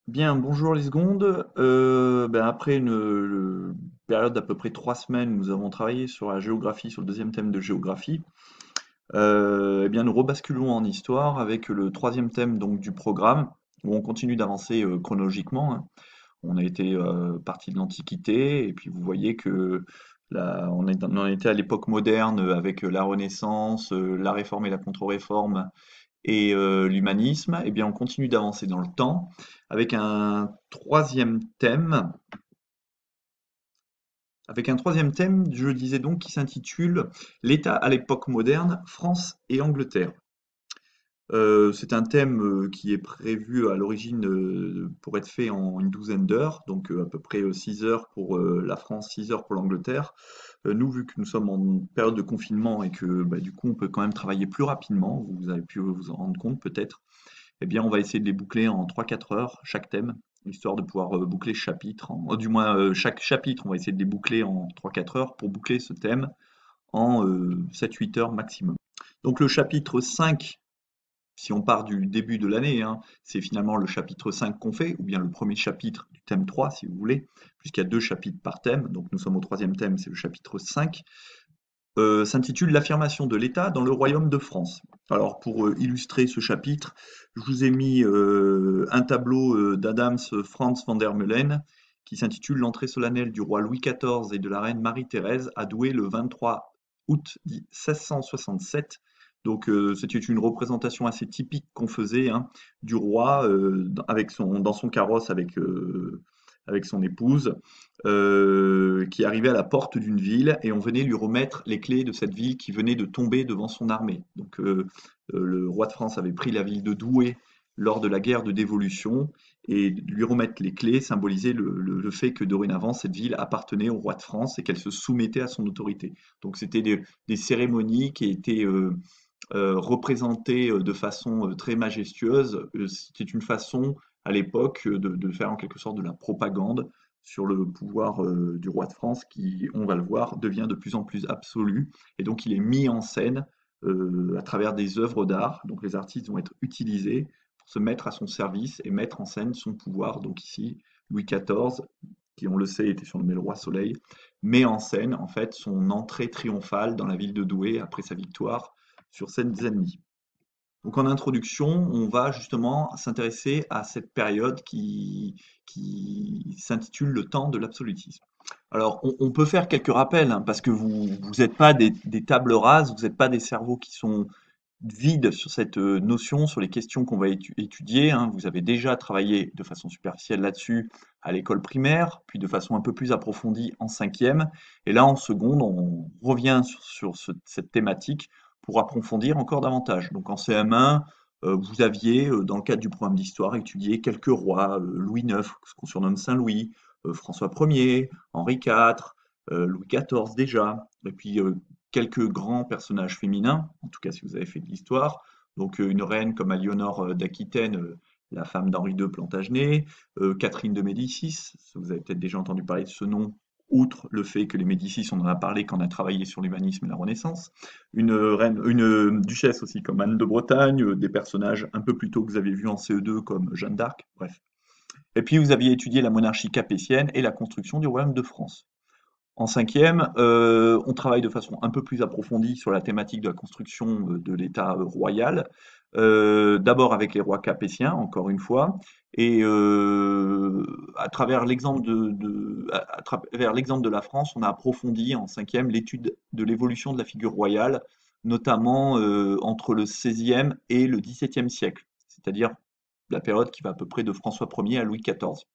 Bien, bonjour les secondes. Après une période d'à peu près 3 semaines, nous avons travaillé sur la géographie, sur le deuxième thème de géographie. Nous rebasculons en histoire avec le troisième thème donc du programme, où on continue d'avancer chronologiquement, hein. On a été parti de l'Antiquité, et puis vous voyez que là, on en était à l'époque moderne avec la Renaissance, la Réforme et la Contre-Réforme, et l'humanisme. Eh bien, on continue d'avancer dans le temps avec un troisième thème, je disais donc, qui s'intitule L'État à l'époque moderne, France et Angleterre. C'est un thème qui est prévu à l'origine pour être fait en une douzaine d'heures, donc à peu près 6 heures pour la France, 6 heures pour l'Angleterre. Nous, vu que nous sommes en période de confinement et que du coup on peut quand même travailler plus rapidement, vous avez pu vous en rendre compte peut-être, eh bien, on va essayer de les boucler en 3-4 heures, chaque thème, histoire de pouvoir boucler ce chapitre. Du moins, chaque chapitre, on va essayer de les boucler en 3-4 heures pour boucler ce thème en 7-8 heures maximum. Donc le chapitre 5, si on part du début de l'année, hein, c'est finalement le chapitre 5 qu'on fait, ou bien le premier chapitre du thème 3, si vous voulez, puisqu'il y a 2 chapitres par thème. Donc nous sommes au troisième thème, c'est le chapitre 5 s'intitule L'affirmation de l'État dans le royaume de France. Alors pour illustrer ce chapitre, je vous ai mis un tableau d'Adams Franz van der Meulen qui s'intitule L'entrée solennelle du roi Louis XIV et de la reine Marie-Thérèse à Douai le 23 août 1667. Donc c'était une représentation assez typique qu'on faisait, hein, du roi dans son carrosse avec son épouse, qui arrivait à la porte d'une ville et on venait lui remettre les clés de cette ville qui venait de tomber devant son armée. Donc le roi de France avait pris la ville de Douai lors de la guerre de Dévolution et lui remettre les clés symbolisait le fait que dorénavant cette ville appartenait au roi de France et qu'elle se soumettait à son autorité. Donc c'était des cérémonies qui étaient représentées de façon très majestueuse. C'était une façon à l'époque de faire en quelque sorte de la propagande sur le pouvoir du roi de France qui, on va le voir, devient de plus en plus absolu. Et donc il est mis en scène à travers des œuvres d'art. Donc les artistes vont être utilisés pour se mettre à son service et mettre en scène son pouvoir. Donc ici, Louis XIV, qui on le sait était surnommé le roi Soleil, met en scène en fait son entrée triomphale dans la ville de Douai après sa victoire sur ses ennemis. Donc en introduction, on va justement s'intéresser à cette période qui s'intitule le temps de l'absolutisme. Alors on peut faire quelques rappels, hein, parce que vous n'êtes pas des tables rases, vous n'êtes pas des cerveaux qui sont vides sur cette notion, sur les questions qu'on va étudier, hein. Vous avez déjà travaillé de façon superficielle là-dessus à l'école primaire, puis de façon un peu plus approfondie en cinquième. Et là, en seconde, on revient sur cette thématique pour approfondir encore davantage. Donc en CM1, vous aviez, dans le cadre du programme d'histoire, étudié quelques rois, Louis IX, ce qu'on surnomme Saint-Louis, François Ier, Henri IV, Louis XIV déjà, et puis quelques grands personnages féminins, en tout cas si vous avez fait de l'histoire. Donc une reine comme Aliénor d'Aquitaine, la femme d'Henri II Plantagenet, Catherine de Médicis, vous avez peut-être déjà entendu parler de ce nom, outre le fait que les Médicis, on en a parlé quand on a travaillé sur l'humanisme et la Renaissance. Une duchesse aussi comme Anne de Bretagne, des personnages un peu plus tôt que vous avez vus en CE2 comme Jeanne d'Arc, bref. Et puis vous aviez étudié la monarchie capétienne et la construction du royaume de France. En cinquième, on travaille de façon un peu plus approfondie sur la thématique de la construction de l'État royal, d'abord avec les rois capétiens, encore une fois, et à travers l'exemple à travers l'exemple de la France, on a approfondi en cinquième l'étude de l'évolution de la figure royale, notamment entre le XVIe et le XVIIe siècle, c'est-à-dire la période qui va à peu près de François Ier à Louis XIV.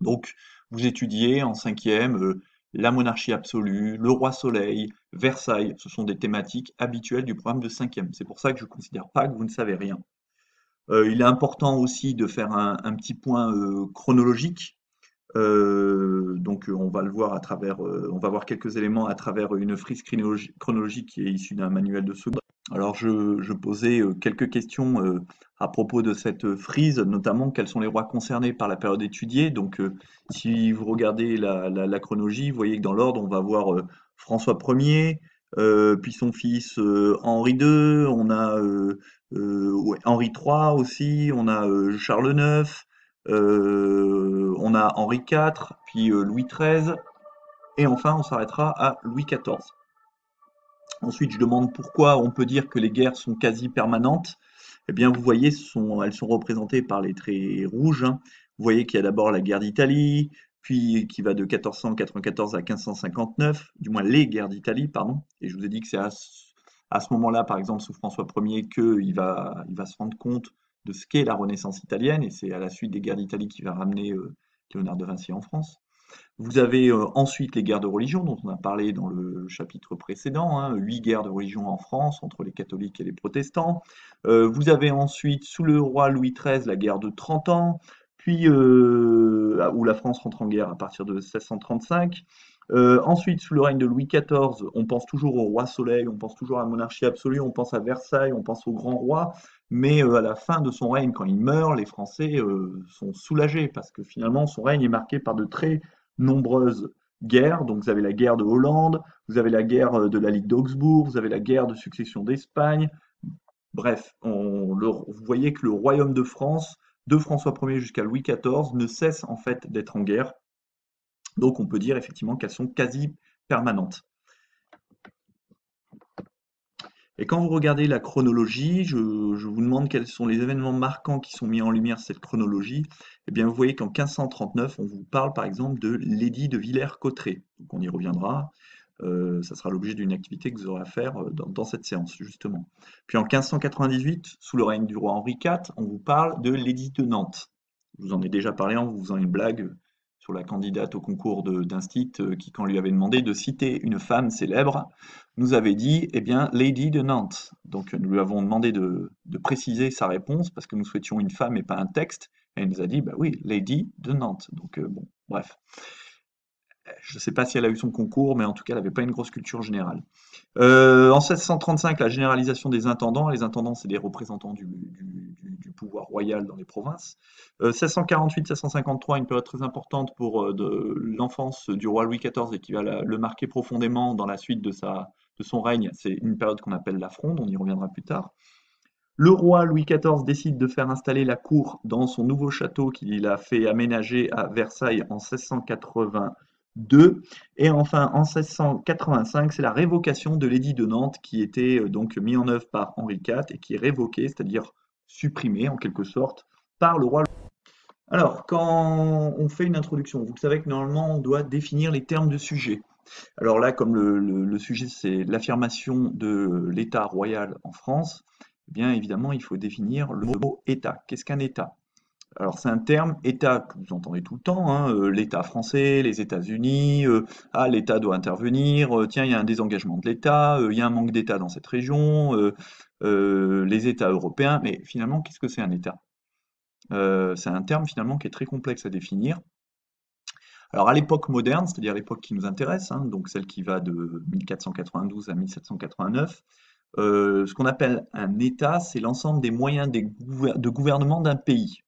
Donc, vous étudiez en cinquième la monarchie absolue, le roi soleil, Versailles. Ce sont des thématiques habituelles du programme de cinquième. C'est pour ça que je ne considère pas que vous ne savez rien. Il est important aussi de faire un petit point chronologique. On va le voir à travers, on va voir quelques éléments à travers une frise chronologique qui est issue d'un manuel de seconde. Alors je posais quelques questions à propos de cette frise, notamment quels sont les rois concernés par la période étudiée. Donc si vous regardez la chronologie, vous voyez que dans l'ordre, on va voir François Ier, puis son fils Henri II, on a ouais, Henri III aussi, on a Charles IX, On a Henri IV, puis Louis XIII, et enfin on s'arrêtera à Louis XIV. Ensuite, je demande pourquoi on peut dire que les guerres sont quasi permanentes. Eh bien, vous voyez, elles sont représentées par les traits rouges, hein. Vous voyez qu'il y a d'abord la guerre d'Italie, puis qui va de 1494 à 1559, du moins les guerres d'Italie, pardon. Et je vous ai dit que c'est à ce moment-là, par exemple, sous François Ier, il va se rendre compte de ce qu'est la Renaissance italienne, et c'est à la suite des guerres d'Italie qu'il va ramener Léonard de Vinci en France. Vous avez ensuite les guerres de religion, dont on a parlé dans le chapitre précédent, hein, 8 guerres de religion en France entre les catholiques et les protestants. Vous avez ensuite, sous le roi Louis XIII, la guerre de 30 ans, puis où la France rentre en guerre à partir de 1635. Ensuite, sous le règne de Louis XIV, on pense toujours au roi Soleil, on pense toujours à la monarchie absolue, on pense à Versailles, on pense au grand roi, mais à la fin de son règne, quand il meurt, les Français sont soulagés parce que finalement son règne est marqué par de très nombreuses guerres. Donc vous avez la guerre de Hollande, vous avez la guerre de la Ligue d'Augsbourg, vous avez la guerre de succession d'Espagne. Bref, vous voyez que le royaume de France, de François Ier jusqu'à Louis XIV, ne cesse en fait d'être en guerre. Donc on peut dire effectivement qu'elles sont quasi permanentes. Et quand vous regardez la chronologie, je vous demande quels sont les événements marquants qui sont mis en lumière cette chronologie. Eh bien, vous voyez qu'en 1539, on vous parle par exemple de l'édit de Villers-Cotterêts. Donc on y reviendra. Ça sera l'objet d'une activité que vous aurez à faire dans cette séance, justement. Puis en 1598, sous le règne du roi Henri IV, on vous parle de l'édit de Nantes. Je vous en ai déjà parlé en vous faisant une blague sur la candidate au concours d'Instit qui, quand on lui avait demandé de citer une femme célèbre, nous avait dit, eh bien, Lady de Nantes. Donc nous lui avons demandé de préciser sa réponse parce que nous souhaitions une femme et pas un texte. Et elle nous a dit, bah oui, Lady de Nantes. Donc bon, bref. Je ne sais pas si elle a eu son concours, mais en tout cas, elle n'avait pas une grosse culture générale. En 1635, la généralisation des intendants. Les intendants, c'est des représentants du pouvoir royal dans les provinces. 1648-1653, une période très importante pour de l'enfance du roi Louis XIV et qui va le marquer profondément dans la suite de son règne. C'est une période qu'on appelle la Fronde, on y reviendra plus tard. Le roi Louis XIV décide de faire installer la cour dans son nouveau château qu'il a fait aménager à Versailles en 1682. Et enfin, en 1685, c'est la révocation de l'édit de Nantes qui était donc mis en œuvre par Henri IV et qui est révoqué, c'est-à-dire supprimé en quelque sorte par le roi. Alors, quand on fait une introduction, vous savez que normalement on doit définir les termes de sujet. Alors là, comme le sujet c'est l'affirmation de l'État royal en France, eh bien évidemment il faut définir le mot État. Qu'est-ce qu'un État? Alors c'est un terme État que vous entendez tout le temps, hein, l'État français, les États-Unis, l'État doit intervenir, tiens il y a un désengagement de l'État, il y a un manque d'État dans cette région, les États européens, mais finalement qu'est-ce que c'est un État? C'est un terme finalement qui est très complexe à définir. Alors à l'époque moderne, c'est-à-dire l'époque qui nous intéresse, hein, donc celle qui va de 1492 à 1789, ce qu'on appelle un État, c'est l'ensemble des moyens de gouvernement d'un pays.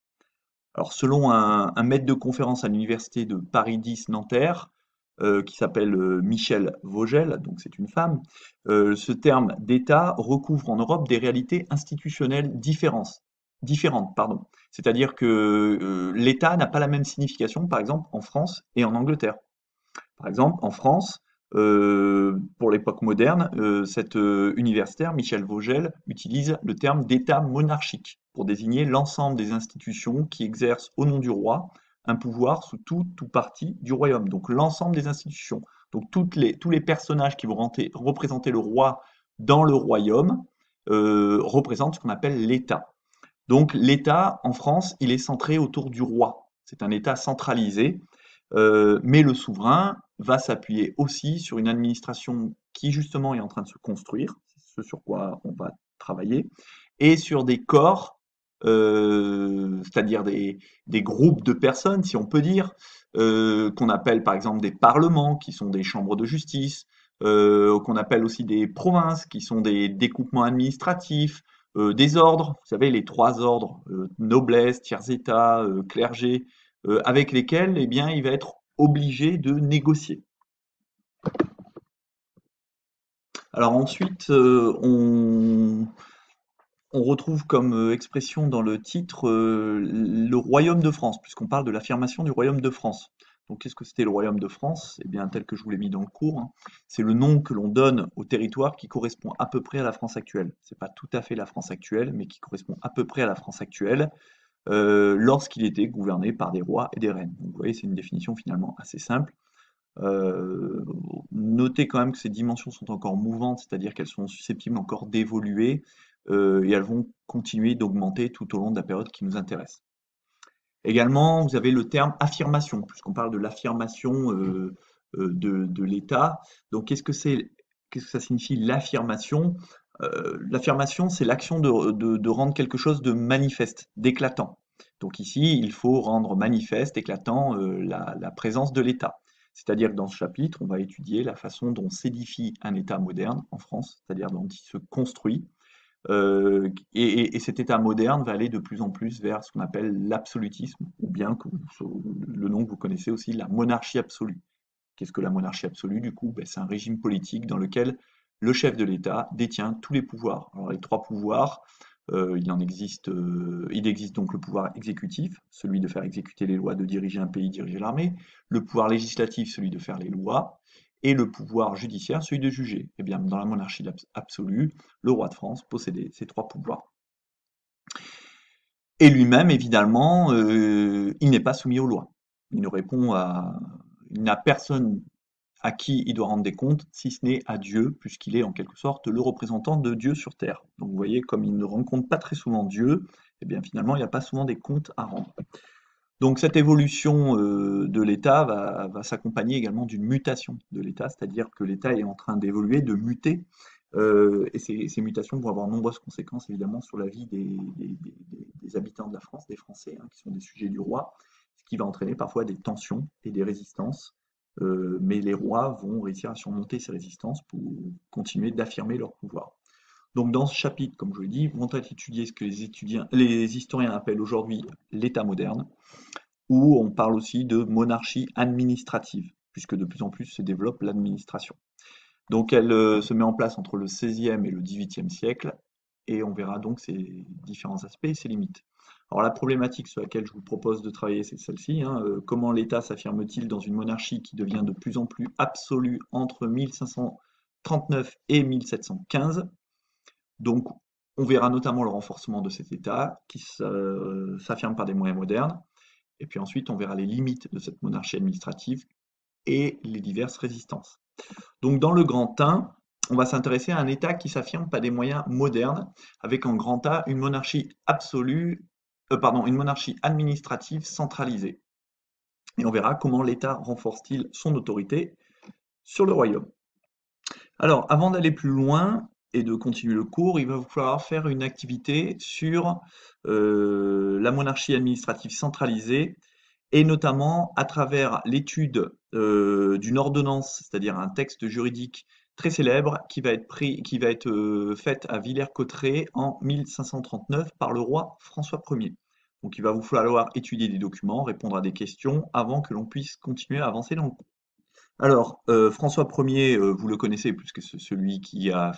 Alors selon un maître de conférence à l'université de Paris X Nanterre, qui s'appelle Michel Vogel, donc c'est une femme, ce terme d'État recouvre en Europe des réalités institutionnelles différentes, pardon. C'est-à-dire que l'État n'a pas la même signification, par exemple, en France et en Angleterre. Par exemple, en France, pour l'époque moderne, cet universitaire, Michel Vogel, utilise le terme d'État monarchique pour désigner l'ensemble des institutions qui exercent au nom du roi un pouvoir sous tout ou partie du royaume. Donc l'ensemble des institutions. Donc tous les personnages qui vont représenter le roi dans le royaume représentent ce qu'on appelle l'État. Donc l'État, en France, il est centré autour du roi. C'est un État centralisé, mais le souverain va s'appuyer aussi sur une administration qui justement est en train de se construire, c'est ce sur quoi on va travailler, et sur des corps, c'est-à-dire des groupes de personnes, si on peut dire, qu'on appelle par exemple des parlements, qui sont des chambres de justice, qu'on appelle aussi des provinces, qui sont des découpements administratifs, des ordres, vous savez, les trois ordres, noblesse, tiers-état, clergé, avec lesquels eh bien, il va être obligé de négocier. Alors ensuite, On retrouve comme expression dans le titre le Royaume de France, puisqu'on parle de l'affirmation du Royaume de France. Donc, qu'est-ce que c'était le Royaume de France? Eh bien, tel que je vous l'ai mis dans le cours, hein, c'est le nom que l'on donne au territoire qui correspond à peu près à la France actuelle. C'est pas tout à fait la France actuelle, mais qui correspond à peu près à la France actuelle lorsqu'il était gouverné par des rois et des reines. Donc, vous voyez, c'est une définition finalement assez simple. Euh, Notez quand même que ces dimensions sont encore mouvantes, c'est-à-dire qu'elles sont susceptibles encore d'évoluer et elles vont continuer d'augmenter tout au long de la période qui nous intéresse. Également, vous avez le terme affirmation, puisqu'on parle de l'affirmation de l'État. Donc, qu'est-ce que ça signifie l'affirmation? L'affirmation, c'est l'action de rendre quelque chose de manifeste, d'éclatant. Donc ici, il faut rendre manifeste, éclatant la présence de l'État. C'est-à-dire que dans ce chapitre, on va étudier la façon dont s'édifie un État moderne en France, c'est-à-dire dont il se construit, et cet État moderne va aller de plus en plus vers ce qu'on appelle l'absolutisme, ou bien le nom que vous connaissez aussi, la monarchie absolue. Qu'est-ce que la monarchie absolue? Du coup, ben, c'est un régime politique dans lequel le chef de l'État détient tous les pouvoirs. Alors les trois pouvoirs, il existe donc le pouvoir exécutif, celui de faire exécuter les lois, de diriger un pays, diriger l'armée, le pouvoir législatif, celui de faire les lois, et le pouvoir judiciaire, celui de juger. Eh bien, dans la monarchie absolue, le roi de France possédait ces trois pouvoirs. Et lui-même, évidemment, il n'est pas soumis aux lois. Il ne répond à, il n'a personne à qui il doit rendre des comptes, si ce n'est à Dieu, puisqu'il est en quelque sorte le représentant de Dieu sur terre. Donc vous voyez, comme il ne rencontre pas très souvent Dieu, eh bien finalement, il n'y a pas souvent des comptes à rendre. Donc cette évolution de l'État va s'accompagner également d'une mutation de l'État, c'est-à-dire que l'État est en train d'évoluer, de muter, et ces mutations vont avoir de nombreuses conséquences évidemment sur la vie des habitants de la France, des Français, hein, qui sont des sujets du roi, ce qui va entraîner parfois des tensions et des résistances. Mais les rois vont réussir à surmonter ces résistances pour continuer d'affirmer leur pouvoir. Donc dans ce chapitre, comme je l'ai dit, vont être étudiés ce que les historiens appellent aujourd'hui l'État moderne, où on parle aussi de monarchie administrative, puisque de plus en plus se développe l'administration. Donc elle se met en place entre le XVIe et le XVIIIe siècle, et on verra donc ses différents aspects et ses limites. Alors la problématique sur laquelle je vous propose de travailler, c'est celle-ci, hein, comment l'État s'affirme-t-il dans une monarchie qui devient de plus en plus absolue entre 1539 et 1715? Donc on verra notamment le renforcement de cet État qui s'affirme par des moyens modernes, et puis ensuite on verra les limites de cette monarchie administrative et les diverses résistances. Donc dans le grand 1, on va s'intéresser à un État qui s'affirme par des moyens modernes, avec en grand A une monarchie absolue, une monarchie administrative centralisée. Et on verra comment l'État renforce-t-il son autorité sur le royaume. Alors, avant d'aller plus loin et de continuer le cours, il va vous falloir faire une activité sur la monarchie administrative centralisée et notamment à travers l'étude d'une ordonnance, c'est-à-dire un texte juridique très célèbre qui va être faite à Villers-Cotterêts en 1539 par le roi François Ier. Donc il va vous falloir étudier des documents, répondre à des questions avant que l'on puisse continuer à avancer dans le cours. Alors, François Ier, vous le connaissez puisque c'est celui qui a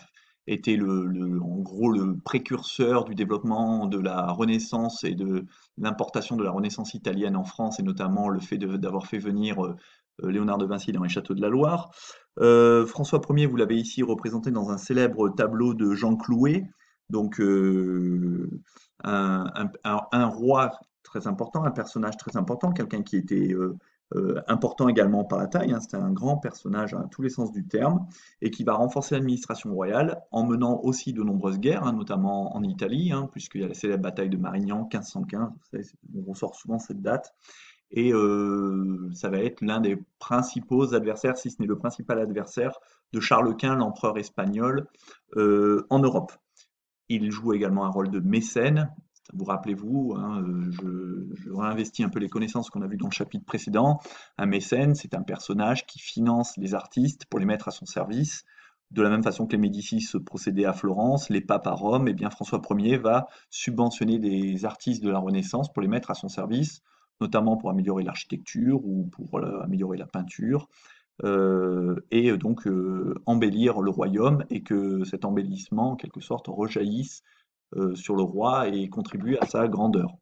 été en gros le précurseur du développement de la Renaissance et de l'importation de la Renaissance italienne en France, et notamment le fait d'avoir fait venir Léonard de Vinci dans les châteaux de la Loire. François Ier, vous l'avez ici représenté dans un célèbre tableau de Jean Clouet, donc un roi très important, un personnage très important, quelqu'un qui était important également par la taille, hein, c'était un grand personnage à tous les sens du terme, et qui va renforcer l'administration royale en menant aussi de nombreuses guerres, hein, notamment en Italie, hein, puisqu'il y a la célèbre bataille de Marignan 1515, on ressort souvent cette date, et ça va être l'un des principaux adversaires, si ce n'est le principal adversaire, de Charles Quint, l'empereur espagnol, en Europe. Il joue également un rôle de mécène. Vous rappelez-vous, hein, je réinvestis un peu les connaissances qu'on a vues dans le chapitre précédent. Un mécène, c'est un personnage qui finance les artistes pour les mettre à son service. De la même façon que les Médicis procédaient à Florence, les papes à Rome, eh bien François Ier va subventionner des artistes de la Renaissance pour les mettre à son service, notamment pour améliorer l'architecture ou pour améliorer la peinture et donc embellir le royaume et que cet embellissement, en quelque sorte, rejaillisse sur le roi et contribuer à sa grandeur.